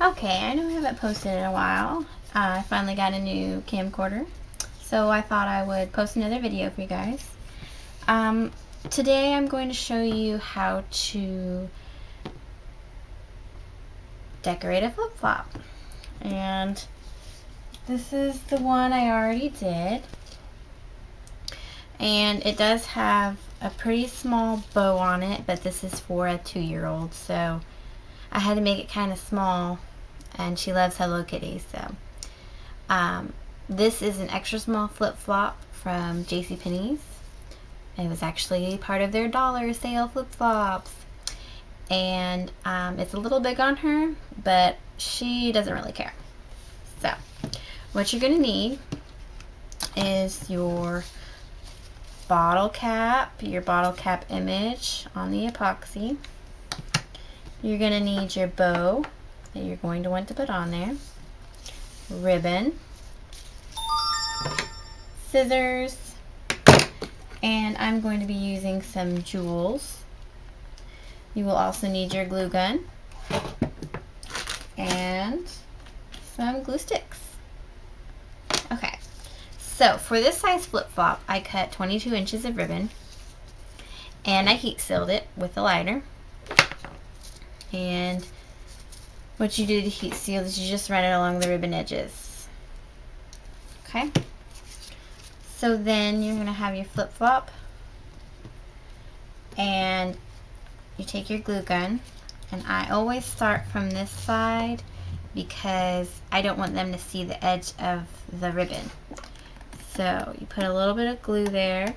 Okay, I know I haven't posted in a while. I finally got a new camcorder, so I thought I would post another video for you guys. Today I'm going to show you how to decorate a flip-flop. And this is the one I already did. And it does have a pretty small bow on it, but this is for a 2-year-old, so I had to make it kind of small, and she loves Hello Kitty, so this is an extra small flip-flop from JCPenney's. It was actually part of their dollar sale flip-flops, and it's a little big on her, but she doesn't really care. So what you're gonna need is your bottle cap image on the epoxy. You're gonna need your bow that you're going to want to put on there, ribbon, scissors, and I'm going to be using some jewels. You will also need your glue gun and some glue sticks. Okay, so for this size flip-flop, I cut 22 inches of ribbon and I heat sealed it with a lighter. And what you do to heat seal is you just run it along the ribbon edges. Okay, so then you're gonna have your flip-flop and you take your glue gun, and I always start from this side because I don't want them to see the edge of the ribbon. So you put a little bit of glue there.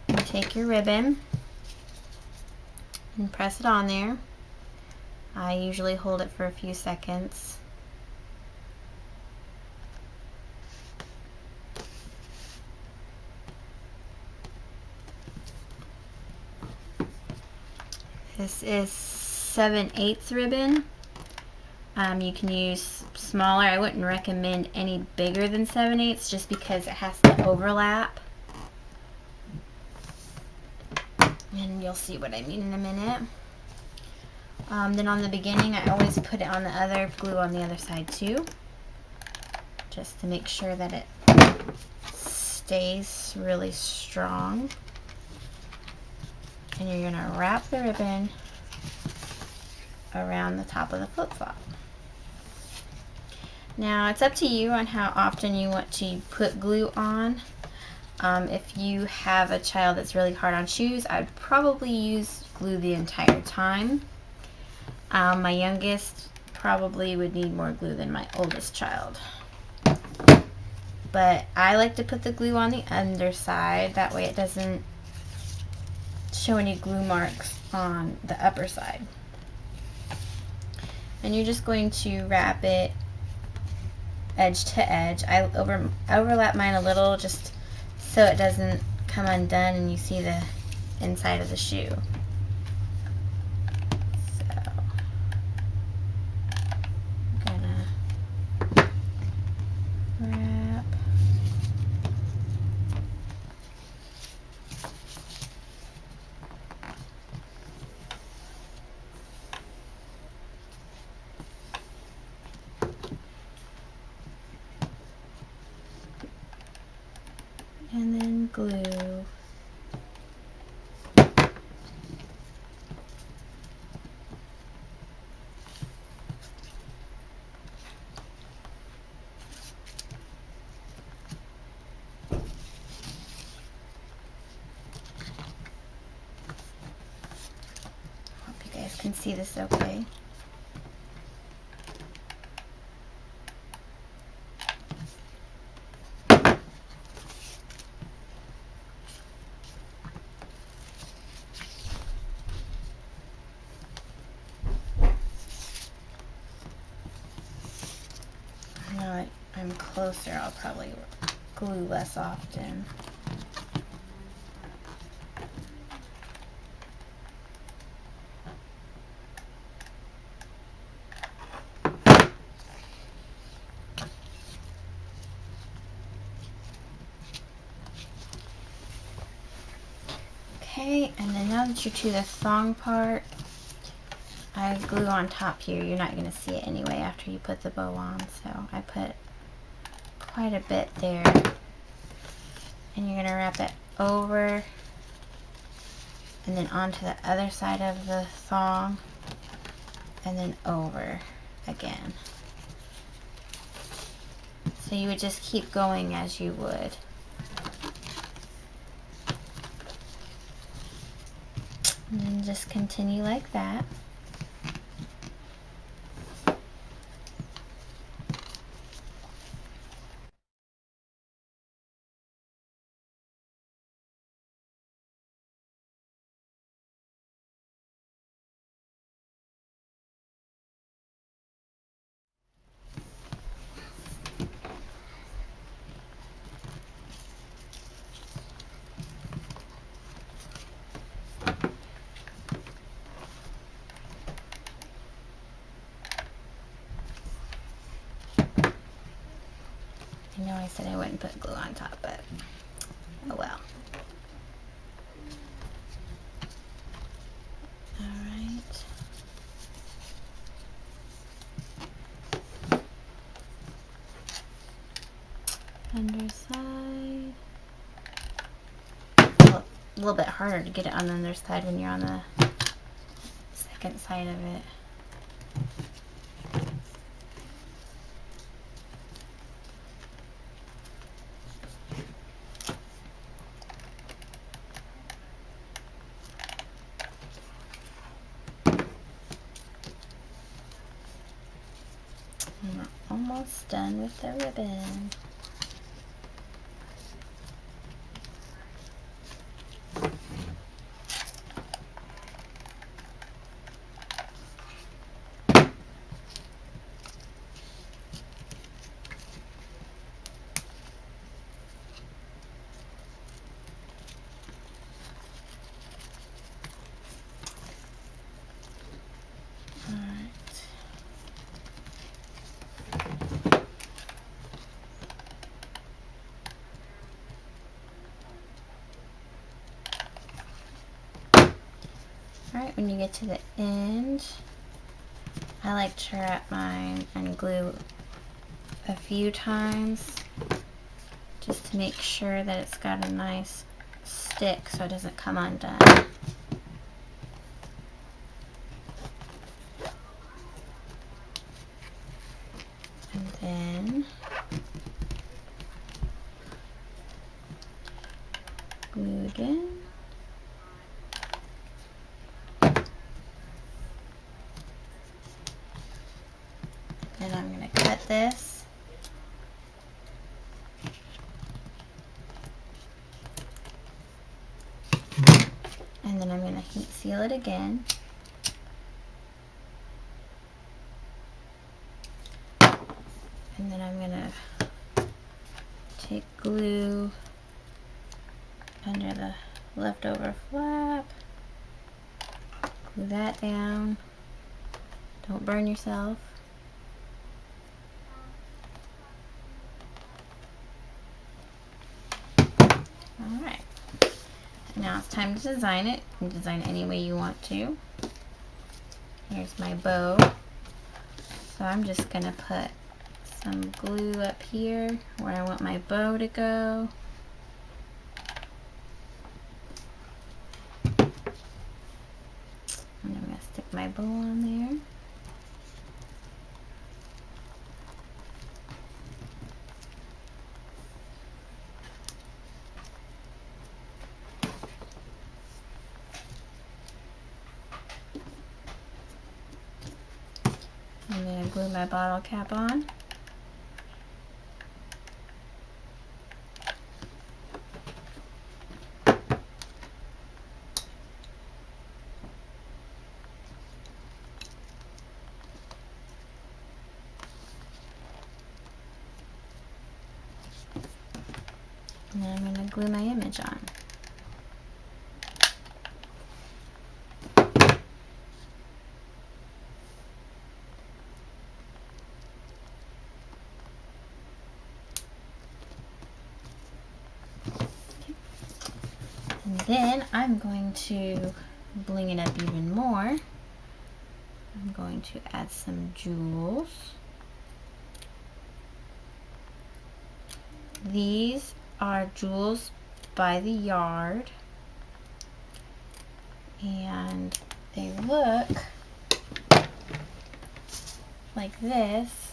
You take your ribbon and press it on there. I usually hold it for a few seconds. This is 7/8 ribbon. You can use smaller. I wouldn't recommend any bigger than 7/8 just because it has to overlap. And you'll see what I mean in a minute. Then on the beginning, I always put it on the other glue on the other side too, just to make sure that it stays really strong. And you're gonna wrap the ribbon around the top of the flip-flop. Now it's up to you on how often you want to put glue on. If you have a child that's really hard on shoes, I'd probably use glue the entire time. My youngest probably would need more glue than my oldest child. But I like to put the glue on the underside, that way it doesn't show any glue marks on the upper side. And you're just going to wrap it edge to edge. I overlap mine a little just so it doesn't come undone and you see the inside of the shoe. So I'm gonna wrap. And then glue. Hope you guys can see this okay. Now that I'm closer, I'll probably glue less often. Okay, and then now that you're to the thong part, I glue on top here. You're not going to see it anyway after you put the bow on, so I put quite a bit there. And you're going to wrap it over and then onto the other side of the thong and then over again. So you would just keep going as you would. And then just continue like that. I know I said I wouldn't put glue on top, but oh well. Alright. Underside. A little bit harder to get it on the underside when you're on the second side of it. And we're almost done with the ribbon. Alright, when you get to the end, I like to wrap mine and glue a few times just to make sure that it's got a nice stick so it doesn't come undone. And then glue again. And I'm going to cut this. And then I'm going to heat seal it again. And then I'm going to take glue under the leftover flap, glue that down. Don't burn yourself. Alright, now it's time to design it. You can design it any way you want to. Here's my bow. So I'm just going to put some glue up here where I want my bow to go. And I'm going to stick my bow on there. I'm going to glue my bottle cap on. And then I'm going to glue my image on. And then I'm going to bling it up even more. I'm going to add some jewels. These are jewels by the yard, and they look like this.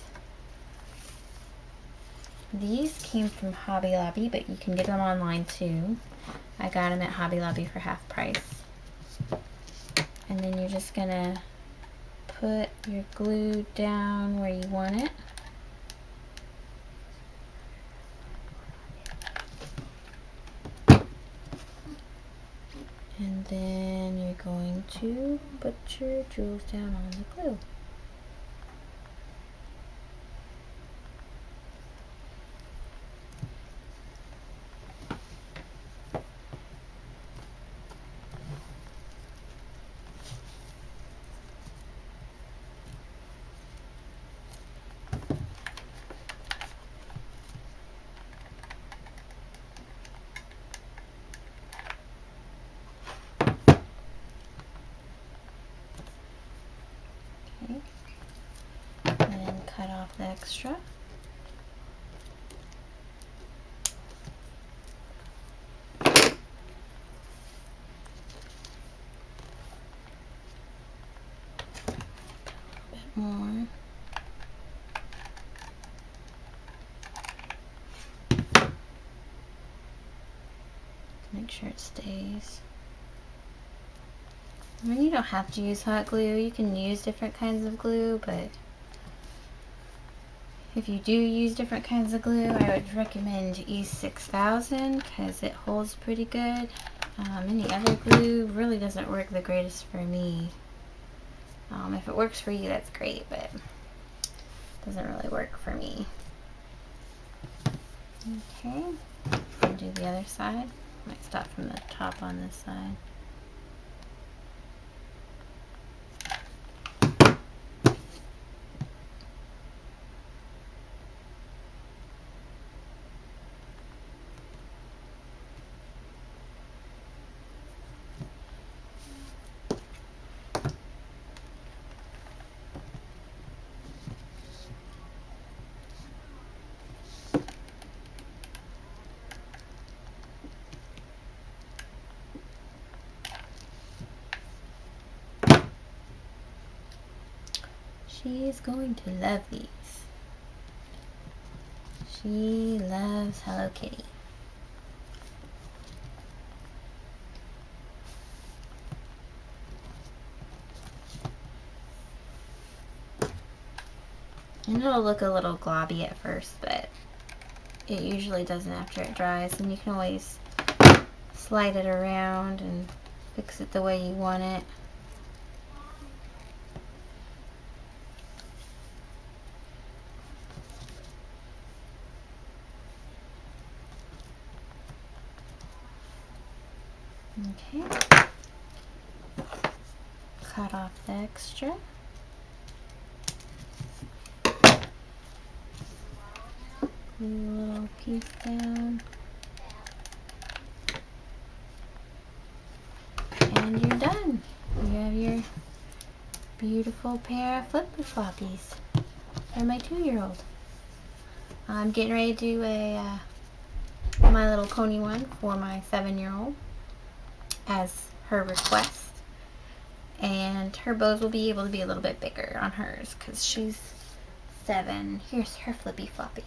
These came from Hobby Lobby, but you can get them online too. I got them at Hobby Lobby for half price. And then you're just gonna put your glue down where you want it. And then you're going to put your jewels down on the glue. Okay. And then cut off the extra. More. Make sure it stays. I mean, you don't have to use hot glue. You can use different kinds of glue, but if you do use different kinds of glue, I would recommend E6000 because it holds pretty good. Any other glue really doesn't work the greatest for me. If it works for you, that's great, but it doesn't really work for me. Okay, I'll do the other side. Might start from the top on this side. She's going to love these. She loves Hello Kitty. And it'll look a little globby at first, but it usually doesn't after it dries, and you can always slide it around and fix it the way you want it. Okay. Cut off the extra. Glue a little piece down. And you're done. You have your beautiful pair of flip-floppies for my 2-year-old. I'm getting ready to do a My Little Pony one for my 7-year-old as her request. And her bows will be able to be a little bit bigger on hers because she's 7. Here's her flippy floppy.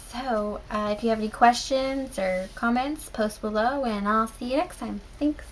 So if you have any questions or comments, post below, and I'll see you next time. Thanks.